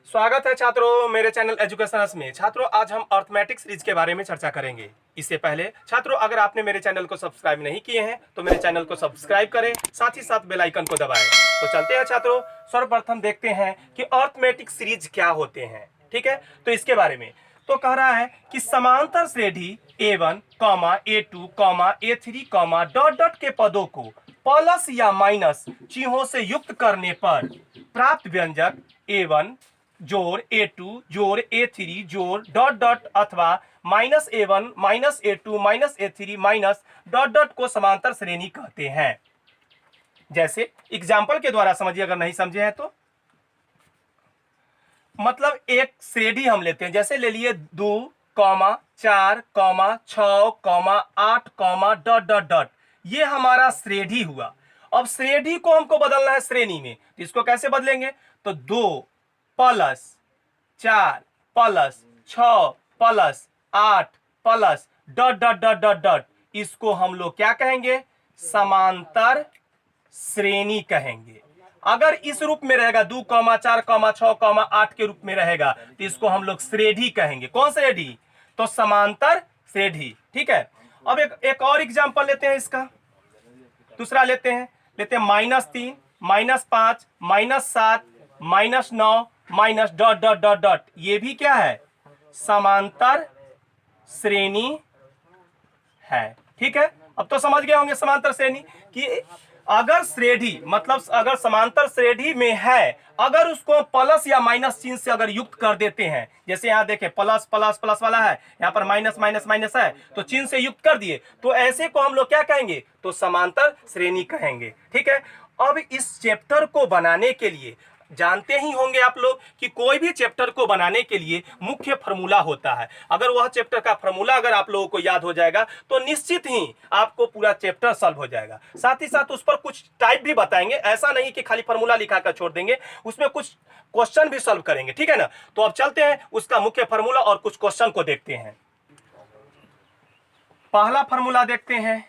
स्वागत है छात्रों मेरे चैनल एजुकेशनस में। छात्रों आज हम अर्थमेटिक सीरीज के बारे में चर्चा करेंगे। इससे पहले छात्रों अगर आपने मेरे चैनल को सब्सक्राइब नहीं किए हैं तो मेरे चैनल को सब्सक्राइब करें, साथ ही साथ बेल आइकन को दबाएं। तो चलते हैं छात्रों, सर्वप्रथम देखते हैं कि अर्थमेटिक सीरीज क्या होते हैं। ठीक है, तो इसके बारे में तो कह रहा है कि समांतर श्रेणी A1, A2, A3, dot dot के पदों को प्लस या माइनस चिन्हों से युक्त करने पर प्राप्त व्यंजक A1 जोड़ A2 जोड़ A3 जोड़ डॉट डॉट अथवा minus A1 minus A2 minus A3 minus dot dot को समांतर श्रेणी कहते हैं। जैसे एग्जाम्पल के द्वारा समझिए, अगर नहीं समझे हैं तो मतलब एक श्रेणी हम लेते हैं, जैसे ले लिए 2, 4, 6, 8, डॉट डॉट डॉट, ये हमारा श्रेणी हुआ। अब श्रेणी को हमको बदलना है श्रेणी में, तो इसको कैसे बदलेंगे? तो 2 plus 4 plus 6 plus 8 plus dot dot dot dot dot, इसको हम लोग क्या कहेंगे? समांतर श्रेणी कहेंगे। अगर इस रूप में रहेगा 2, 4, 6, 8 के रूप में रहेगा तो इसको हम लोग श्रेणी कहेंगे। कौन श्रेणी? तो समांतर श्रेणी। ठीक है, अब एक और एग्जांपल लेते हैं इसका, दूसरा लेते हैं -3 -5 -7 -9 minus dot dot dot dot, ये भी क्या है? समांतर श्रेणी है। ठीक है, अब तो समझ गए होंगे समांतर श्रेणी कि अगर श्रेणी मतलब अगर समांतर श्रेणी में है, अगर उसको प्लस या माइनस चिन्ह से अगर युक्त कर देते हैं, जैसे यहाँ देखें प्लस प्लस प्लस वाला है, यहाँ पर माइनस माइनस माइनस है, तो चिन्ह से युक्त कर दिए, तो ऐसे को हम लोग क्या कहेंगे? तो समांतर श्रेणी कहेंगे। ठीक है, अब इस चैप्टर को बनाने के लिए जानते ही होंगे आप लोग कि कोई भी चैप्टर को बनाने के लिए मुख्य फार्मूला होता है। अगर वह चैप्टर का फार्मूला अगर आप लोगों को याद हो जाएगा तो निश्चित ही आपको पूरा चैप्टर सॉल्व हो जाएगा। साथ ही साथ उस पर कुछ टाइप भी बताएंगे, ऐसा नहीं कि खाली फार्मूला लिखा कर छोड़ देंगे, उसमें कुछ क्वेश्चन भी सॉल्व करेंगे। ठीक है ना, तो अब चलते हैं उसका मुख्य फार्मूला और कुछ क्वेश्चन को देखते हैं। पहला फार्मूला देखते हैं,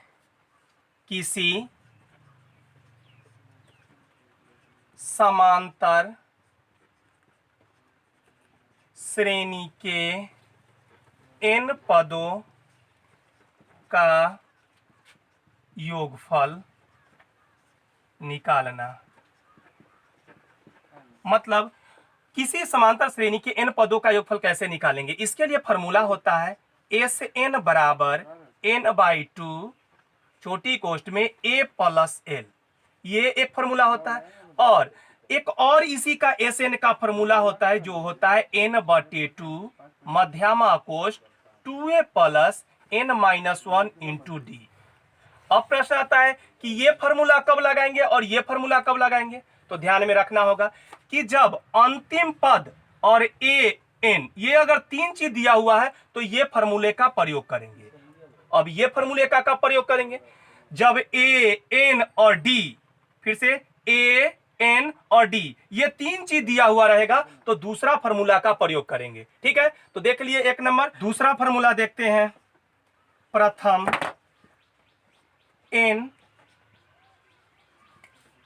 किसी समांतर श्रेणी के n पदों का योगफल निकालना। मतलब किसी समांतर श्रेणी के n पदों का योगफल कैसे निकालेंगे? इसके लिए फॉर्मूला होता है Sn बराबर n/2 छोटी कोष्ठ में a प्लस l, ये एक फॉर्मूला होता है। और एक और इसी का Sn का फॉर्मूला होता है जो होता है n/2 मध्यमा कोष्ठ 2a plus n-1 into d। अब प्रश्न आता है कि ये फॉर्मूला कब लगाएंगे और ये फॉर्मूला कब लगाएंगे? तो ध्यान में रखना होगा कि जब अंतिम पद और an ये अगर 3 चीज दिया हुआ है तो ये फॉर्मूले का प्रयोग करेंगे। अब ये फॉर्मूले का कब प्रयोग करेंगे? जब a, n और d, फिर से a, n और d ये 3 चीज दिया हुआ रहेगा तो दूसरा फार्मूला का प्रयोग करेंगे। ठीक है, तो देख लिए 1 नंबर। दूसरा फार्मूला देखते हैं, प्रथम n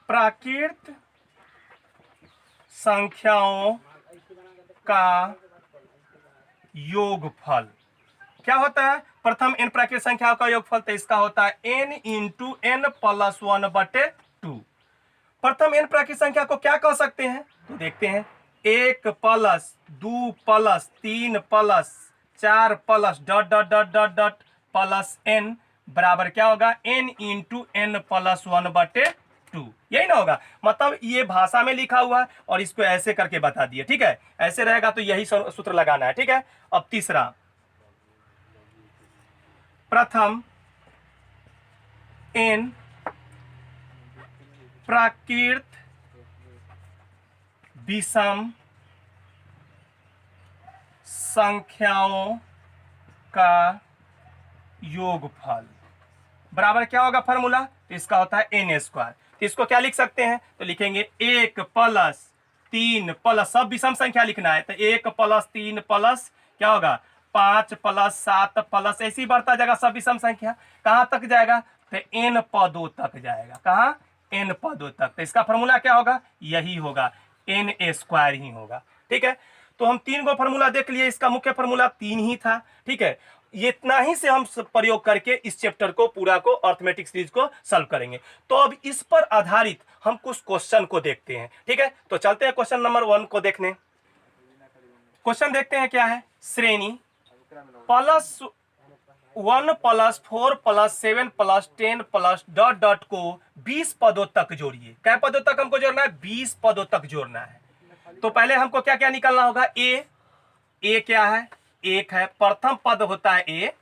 प्राकृत संख्याओं का योगफल। क्या होता है? प्रथम n प्राकृत संख्याओं का योगफल, तो इसका होता है n इंटू n प्लस 1/2। प्रथम n प्राकृत संख्या को क्या कह सकते हैं? तो देखते हैं, 1 plus 2 plus 3 plus 4 plus dot dot dot dot dot plus n बराबर क्या होगा? n इंटू n प्लस 1/2, यही ना होगा? मतलब ये भाषा में लिखा हुआ है और इसको ऐसे करके बता दिए। ठीक है, ऐसे रहेगा तो यही सूत्र लगाना है। ठीक है, अब तीसरा, प्रथम n प्राकृत विषम संख्याओं का योगफल बराबर क्या होगा फॉर्मूला? तो इसका होता है n²। तो इसको क्या लिख सकते हैं? तो लिखेंगे 1 प्लस 3 प्लस, सब विषम संख्या लिखना है, तो 1 प्लस 3 प्लस क्या होगा? 5 प्लस 7 प्लस, ऐसे ही बढ़ता जाएगा सब विषम संख्या। कहां तक जाएगा? तो n पदों तक जाएगा। कहां? n पदों तक। तो इसका फॉर्मूला क्या होगा? यही होगा एन स्क्वायर ही होगा। ठीक है, तो हम 3 को फॉर्मूला देख लिए, इसका मुख्य फॉर्मूला 3 ही था। ठीक है, ये इतना ही से हम प्रयोग करके इस चैप्टर को पूरा को अर्थमेटिक सीरीज को सॉल्व करेंगे। तो अब इस पर आधारित हम कुछ क्वेश्चन को देखते हैं। ठीक है, तो चलते हैं क्वेश्चन नंबर 1 को देखने। क्वेश्चन देखते हैं क्या है। श्रेणी +1 +4 +7 +10 प्लस डॉट डॉट को 20 पदों तक जोड़िए। क्या पदों तक हमको जोड़ना है? 20 पदों तक जोड़ना है। तो पहले हमको क्या क्या निकालना होगा? ए क्या है? 1 है, प्रथम पद होता है ए।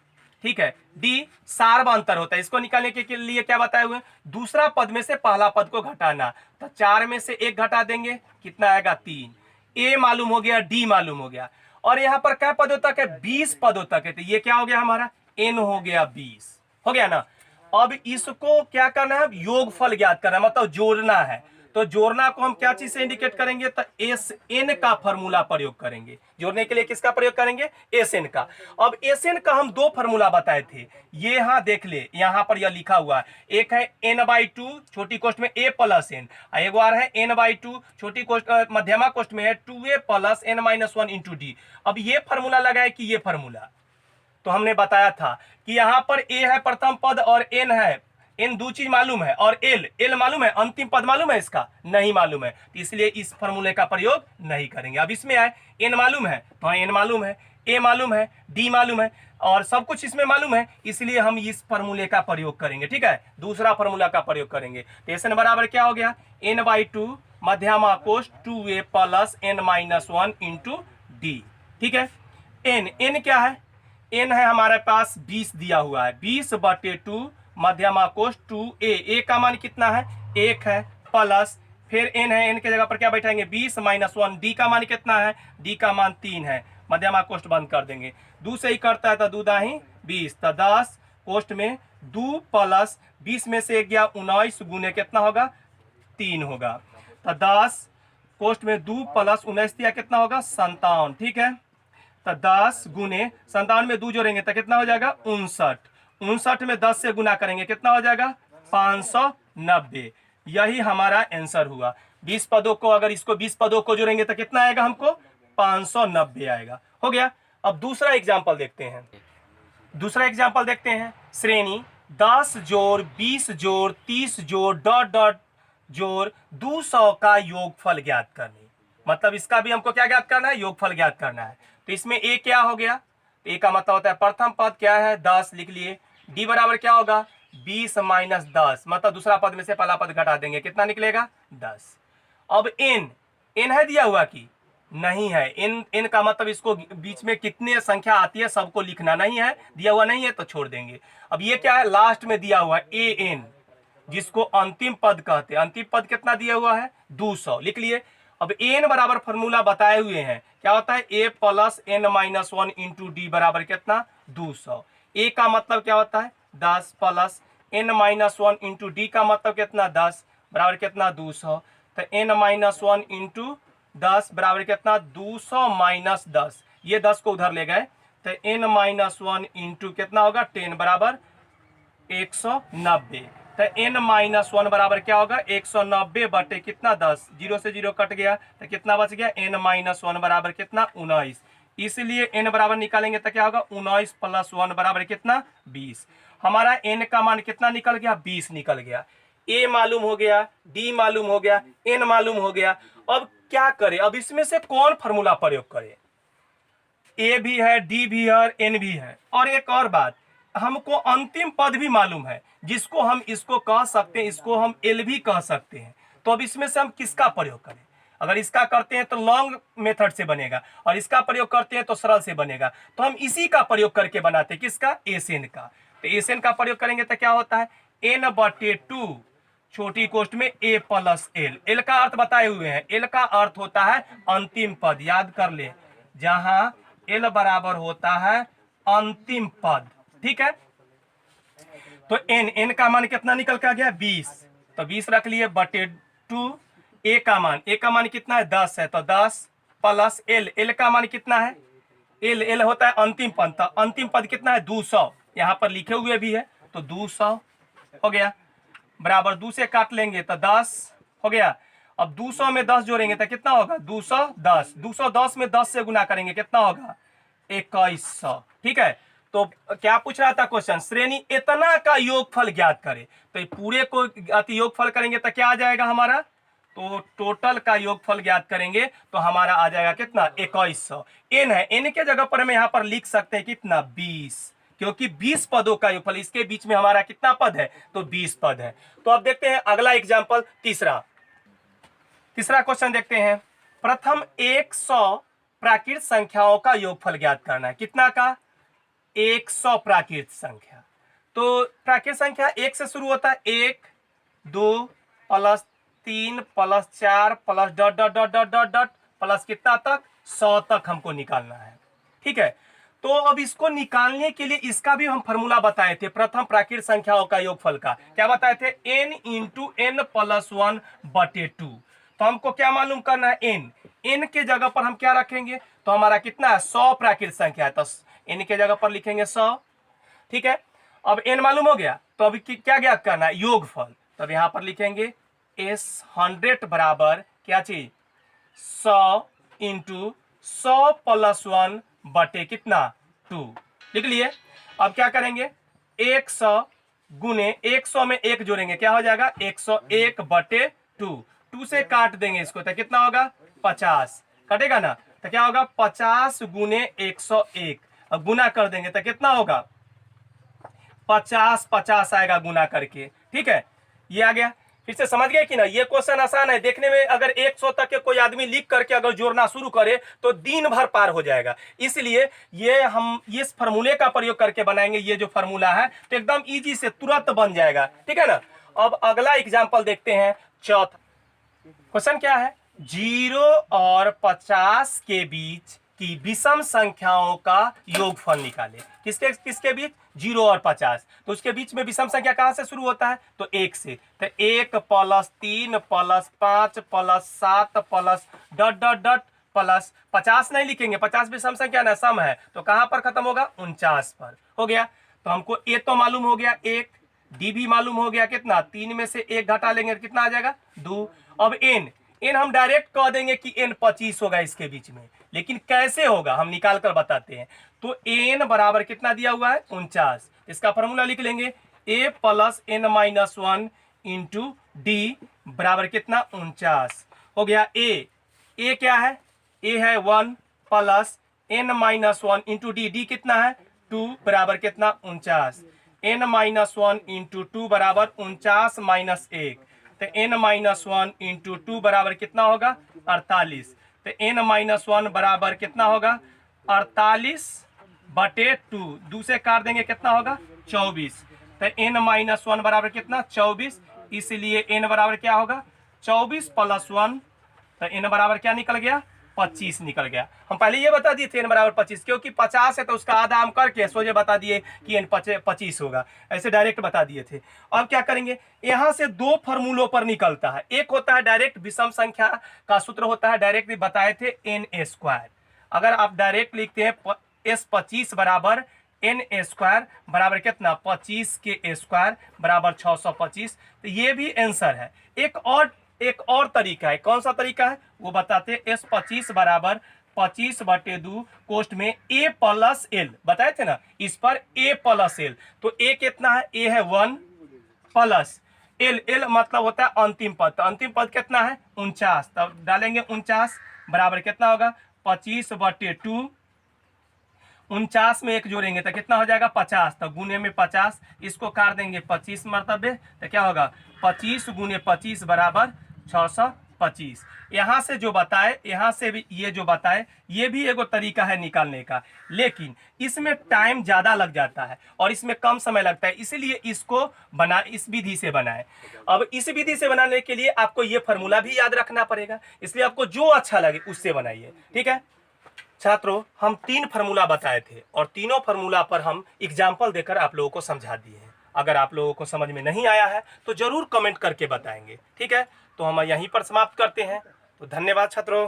ठीक है, डी सार्वंतर होता है, इसको निकालने के लिए क्या बताए हुए? दूसरा पद में से पहला पद को घटाना। तो 4 में से 1 घटा देंगे, कितना आएगा? 3। ए मालूम हो गया, डी मालूम हो गया। और यहाँ पर क्या पदों तक है? 20 पदों तक है। तो ये क्या हो गया हमारा? एन हो गया 20। हो गया ना। अब इसको क्या करना है? योगफल ज्ञात करना है, मतलब जोड़ना है। तो जोड़ना को हम क्या चीज से इंडिकेट करेंगे? तो एस एन का फॉर्मूला प्रयोग करेंगे। जोड़ने के लिए किसका प्रयोग करेंगे? एस एन का। अब एस एन का हम 2 फॉर्मूला बताए थे, ये यहां देख ले, यहां पर यह लिखा हुआ है। एक है n/2 छोटी कोष्ठ में a + n, एक बार है n/2 छोटी कोष्ठ मध्यमा कोष्ठ में है 2a + n-1 × d। अब ये फॉर्मूला लगाए कि ये फॉर्मूला, तो हमने बताया था कि यहां पर a है प्रथम पद और n है, इन 2 चीज मालूम है, और एल मालूम है, अंतिम पद मालूम है, इसका नहीं मालूम है, इसलिए इस फॉर्मूले का प्रयोग नहीं करेंगे। अब इसमें आए एन मालूम है, तो एन मालूम है, ए मालूम है, डी मालूम है, और सब कुछ इसमें मालूम है, इसलिए हम इस फॉर्मूले का प्रयोग करेंगे। ठीक है, दूसरा फॉर्मूला का प्रयोग करेंगे। तो एस एन बराबर क्या हो गया? n/2 मध्यमा कोष्ठ 2a + n-1 × d। ठीक है, एन क्या है? एन है हमारे पास 20 दिया हुआ है, 20/2 मध्यमा कोष्ठ 2a। ए का मान कितना है? 1 है, प्लस फिर एन है, एन के जगह पर क्या बैठाएंगे? 20 - 1। डी का मान कितना है? डी का मान 3 है, मध्यमा कोष्ठ बंद कर देंगे। 2 से ही करता है तो 2 दाही 20, तो 10 कोष्ठ में 2 प्लस 20 में से 1 गया 19 गुने कितना होगा? 3 होगा। तो 10 कोष्ठ में 2 प्लस 19 दिया कितना होगा? 57। ठीक है, तो 10 गुने 57 में 2 जोड़ेंगे तो कितना हो जाएगा? 59। 59 में 10 से गुना करेंगे कितना हो जाएगा? 590। यही हमारा आंसर हुआ। 20 पदों को, अगर इसको 20 पदों को जोड़ेंगे तो कितना आएगा हमको? 590 आएगा। हो गया। अब दूसरा एग्जाम्पल देखते हैं। दूसरा एग्जाम्पल देखते हैं। श्रेणी 10 जोड़ 20 जोड़ 30 जोड़ डॉट डॉट जोड़ 200 का योगफल ज्ञात करनी। मतलब इसका भी हमको क्या ज्ञात करना है? योगफल ज्ञात करना है। तो इसमें ए क्या हो गया? ए का मतलब होता है प्रथम पद क्या है? 10 लिख लिए। डी बराबर क्या होगा? 20 - 10, मतलब दूसरा पद में से पहला पद घटा देंगे, कितना निकलेगा? 10। अब एन है दिया हुआ कि नहीं है? एन का मतलब इसको बीच में कितनी संख्या आती है सबको लिखना नहीं है, दिया हुआ नहीं है तो छोड़ देंगे। अब ये क्या है? लास्ट में दिया हुआ ए एन, जिसको अंतिम पद कहते हैं। अंतिम पद कितना दिया हुआ है? 200 लिख लिए। अब एन बराबर फॉर्मूला बताए हुए हैं, क्या होता है? a + n-1 × d बराबर कितना? 200। ए का मतलब क्या होता है? 10 प्लस n-1 × d का मतलब कितना? 10 बराबर कितना? 200। तो n-1 × 10 बराबर कितना? 200 - 10, ये 10 को उधर ले गए तो n-1 × कितना होगा? 10 बराबर 190। तो n-1 बराबर क्या होगा? 190 बटे कितना? 10। 0 से 0 कट गया तो कितना बच गया? n-1 बराबर कितना? 19। इसलिए n बराबर निकालेंगे तो क्या होगा? 19 + 1 बराबर कितना? 20। हमारा n का मान कितना निकल गया? 20 निकल गया। a मालूम हो गया, d मालूम हो गया, n मालूम हो गया। अब क्या करें? अब इसमें से कौन फॉर्मूला प्रयोग करें? ए भी है, डी भी है और एन भी है। और एक और बात, हमको अंतिम पद भी मालूम है, जिसको हम इसको कह सकते हैं, इसको हम एल भी कह सकते हैं। तो अब इसमें से हम किसका प्रयोग करें? अगर इसका करते हैं तो लॉन्ग मेथड से बनेगा, और इसका प्रयोग करते हैं तो सरल से बनेगा। तो हम इसी का प्रयोग करके बनाते हैं, किसका? एसएन का। तो एसएन का प्रयोग करेंगे तो क्या होता है? n/2 छोटी कोष्ठ में a + l। एल का अर्थ बताए हुए हैं। एल का अर्थ होता है अंतिम पद, याद कर ले, जहां एल बराबर होता है अंतिम पद। ठीक है, तो एन का मान कितना निकल के आ गया? 20। तो 20 रख लिए बटे 2। ए का मान कितना है? 10 है, तो 10 प्लस एल का मान कितना है? एल होता है अंतिम पद। तो अंतिम पद कितना है? 200, यहां पर लिखे हुए भी है, तो 200 हो गया। बराबर 2 से काट लेंगे तो 10 हो गया। अब 200 में 10 जोड़ेंगे तो कितना होगा 210, 210 में 10 से गुना करेंगे कितना होगा 2100। ठीक है, तो क्या पूछ रहा था क्वेश्चन, श्रेणी इतना का योगफल ज्ञात करे। तो पूरे को योगफल करेंगे तो क्या आ जाएगा हमारा, तो टोटल का योगफल ज्ञात करेंगे तो हमारा आ जाएगा कितना 2100। एन है, एन के जगह पर हम यहां पर लिख सकते हैं कितना 20, क्योंकि 20 पदों का योगफल, इसके बीच में हमारा कितना पद है तो 20 पद है। तो अब देखते हैं अगला एग्जाम्पल, तीसरा क्वेश्चन देखते हैं। प्रथम 100 प्राकृत संख्याओं का योगफल ज्ञात करना है। कितना का 100 प्राकृत संख्या। तो प्राकृत संख्या 1 से शुरू होता है, 1 2 plus 3 plus 4 plus dot dot dot dot dot dot plus कितना तक 100 तक हमको निकालना है। ठीक है, तो अब इसको निकालने के लिए इसका भी हम फॉर्मूला बताए थे, प्रथम प्राकृत संख्याओं का योगफल का। क्या बताए थे, n इंटू एन प्लस 1 बटे 2। तो हमको क्या मालूम करना है, n के जगह पर हम क्या रखेंगे, तो हमारा कितना है 100 प्राकृत संख्या है, तो n के जगह पर लिखेंगे 100। ठीक है, अब n मालूम हो गया, तो अभी क्या ज्ञात करना है, योगफल। तब यहां पर लिखेंगे S100 बराबर क्या चीज 100 इंटू 100 प्लस 1 बटे कितना 2, लिख लिए। अब क्या करेंगे 100 गुने 100 में 1 जोड़ेंगे क्या हो जाएगा 101 बटे 2, 2 से काट देंगे इसको तो कितना होगा 50, कटेगा ना, तो क्या होगा 50 गुने 101। अब गुना कर देंगे तो कितना होगा 50 50 आएगा गुना करके। ठीक है, ये आ गया। फिर से समझ गए कि ना, ये क्वेश्चन आसान है देखने में। अगर 100 तक के कोई आदमी लिख करके अगर जोड़ना शुरू करे तो दिन भर पार हो जाएगा। इसलिए ये हम इस फार्मूले का प्रयोग करके बनाएंगे, ये जो फार्मूला है तो एकदम इजी से तुरंत बन जाएगा। ठीक है ना। अब अगला एग्जाम्पल देखते हैं, चौथा क्वेश्चन क्या है, 0 और 50 के बीच की विषम संख्याओं का योगफल निकाले। किसके किसके बीच, 0 और 50। तो उसके बीच में विषम संख्या कहां से शुरू होता है, तो 1 से। तो 1 plus 3 plus 5 plus 7 plus dot dot dot plus 50 नहीं लिखेंगे, 50 विषम संख्या ना, सम है, तो कहां पर खत्म होगा 49 पर। हो गया, तो हमको ए तो मालूम हो गया 1, डी भी मालूम हो गया कितना, 3 में से 1 घटा लेंगे तो कितना आ जाएगा 2। अब एन हम डायरेक्ट कह देंगे कि n 25 होगा इसके बीच में, लेकिन कैसे होगा हम निकाल कर बताते हैं। तो n बराबर कितना दिया हुआ है 49, इसका फॉर्मूला लिख लेंगे a plus n minus 1 into D बराबर कितना 49 हो गया। a क्या है, a है 1 plus n minus 1 into D कितना है 2 बराबर कितना 49, n माइनस 1 इंटू 2 बराबर 49 माइनस 1, तो n माइनस 1 इंटू 2 बराबर कितना होगा 48। तो n माइनस 1 बराबर कितना होगा 48 बटे 2 से काट देंगे कितना होगा 24। तो n माइनस 1 बराबर कितना 24, इसलिए n बराबर क्या होगा 24 प्लस 1, तो n बराबर क्या निकल गया 25 निकल गया। हम पहले ये बता दिए थे n बराबर 25, क्योंकि 50 है तो उसका आधा हम करके सोचे बता दिए कि n 25 होगा, ऐसे डायरेक्ट बता दिए थे। अब क्या करेंगे, यहां से दो फॉर्मूलों पर निकलता है, एक होता है डायरेक्ट विषम संख्या का सूत्र होता है, डायरेक्ट भी बताए थे n स्क्वायर। अगर आप डायरेक्ट लिखते हैं S25 बराबर n स्क्वायर बराबर कितना 25 के स्क्वायर बराबर 625, तो ये भी आंसर है। एक और तरीका है, कौन सा तरीका है वो बताते हैं। S25 बराबर 25 बटे 2 कोष्ट में a प्लस एल बताए थे ना, इस पर a प्लस एल। तो a कितना है, a है 1 प्लस एल मतलब होता है अंतिम पद, तो अंतिम पद कितना है 49, तब डालेंगे 49 बराबर कितना होगा 25 बटे 2, 49 में 1 जोड़ेंगे तो कितना हो जाएगा 50, तो गुने में 50, इसको काट देंगे 25 मरतबे, तो क्या होगा 25 गुने 25 बराबर 625। यहां से जो बताए, यहां से भी ये जो बताए, ये भी एगो तरीका है निकालने का, लेकिन इसमें टाइम ज्यादा लग जाता है और इसमें कम समय लगता है, इसीलिए इसको इस विधि से बनाए। अब इस विधि से बनाने के लिए आपको ये फॉर्मूला भी याद रखना पड़ेगा, इसलिए आपको जो अच्छा लगे उससे बनाइए। ठीक है छात्रों, हम 3 फार्मूला बताए थे और तीनों फार्मूला पर हम एग्जाम्पल देकर आप लोगों को समझा दिए हैं। अगर आप लोगों को समझ में नहीं आया है तो जरूर कमेंट करके बताएंगे। ठीक है, तो हम यहीं पर समाप्त करते हैं। तो धन्यवाद छात्रों।